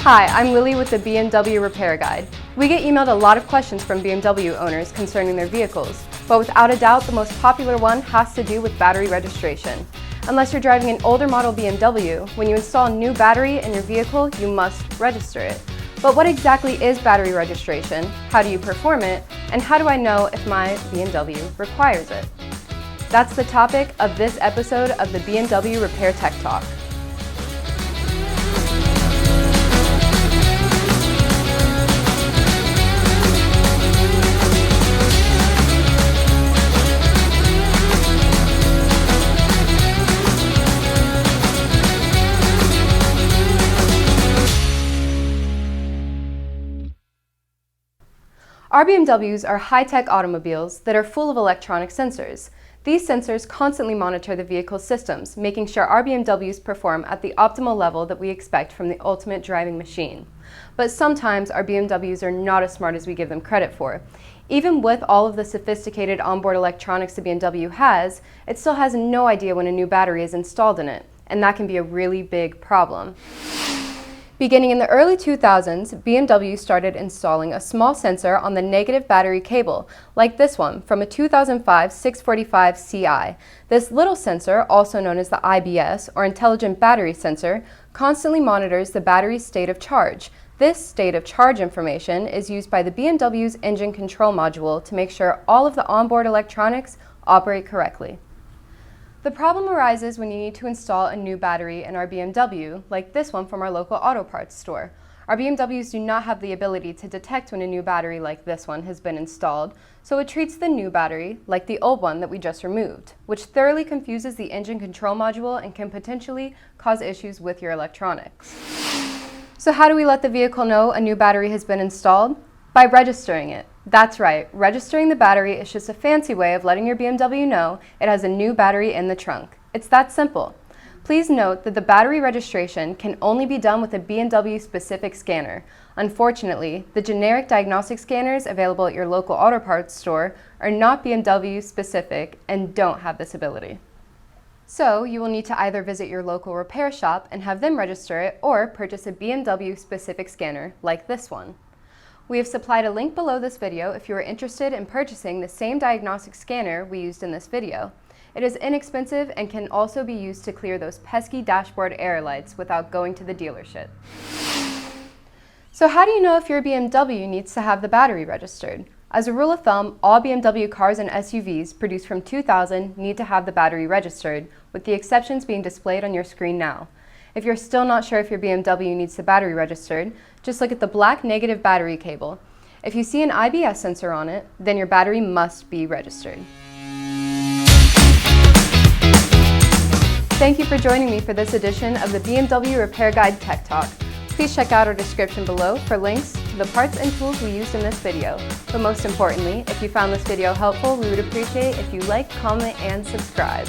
Hi, I'm Lily with the BMW Repair Guide. We get emailed a lot of questions from BMW owners concerning their vehicles, but without a doubt the most popular one has to do with battery registration. Unless you're driving an older model BMW, when you install a new battery in your vehicle, you must register it. But what exactly is battery registration? How do you perform it? And how do I know if my BMW requires it? That's the topic of this episode of the BMW Repair Tech Talk. Our BMWs are high-tech automobiles that are full of electronic sensors. These sensors constantly monitor the vehicle's systems, making sure our BMWs perform at the optimal level that we expect from the ultimate driving machine. But sometimes our BMWs are not as smart as we give them credit for. Even with all of the sophisticated onboard electronics the BMW has, it still has no idea when a new battery is installed in it, and that can be a really big problem. Beginning in the early 2000s, BMW started installing a small sensor on the negative battery cable, like this one from a 2005 645 Ci. This little sensor, also known as the IBS, or Intelligent Battery Sensor, constantly monitors the battery's state of charge. This state of charge information is used by the BMW's engine control module to make sure all of the onboard electronics operate correctly. The problem arises when you need to install a new battery in our BMW, like this one from our local auto parts store. Our BMWs do not have the ability to detect when a new battery like this one has been installed, so it treats the new battery like the old one that we just removed, which thoroughly confuses the engine control module and can potentially cause issues with your electronics. So how do we let the vehicle know a new battery has been installed? By registering it. That's right, registering the battery is just a fancy way of letting your BMW know it has a new battery in the trunk. It's that simple. Please note that the battery registration can only be done with a BMW-specific scanner. Unfortunately, the generic diagnostic scanners available at your local auto parts store are not BMW-specific and don't have this ability. So you will need to either visit your local repair shop and have them register it, or purchase a BMW-specific scanner like this one. We have supplied a link below this video if you are interested in purchasing the same diagnostic scanner we used in this video. It is inexpensive and can also be used to clear those pesky dashboard error lights without going to the dealership. So how do you know if your BMW needs to have the battery registered? As a rule of thumb, all BMW cars and SUVs produced from 2000 need to have the battery registered, with the exceptions being displayed on your screen now. If you're still not sure if your BMW needs the battery registered, just look at the black negative battery cable. If you see an IBS sensor on it, then your battery must be registered. Thank you for joining me for this edition of the BMW Repair Guide Tech Talk. Please check out our description below for links to the parts and tools we used in this video. But most importantly, if you found this video helpful, we would appreciate if you like, comment, and subscribe.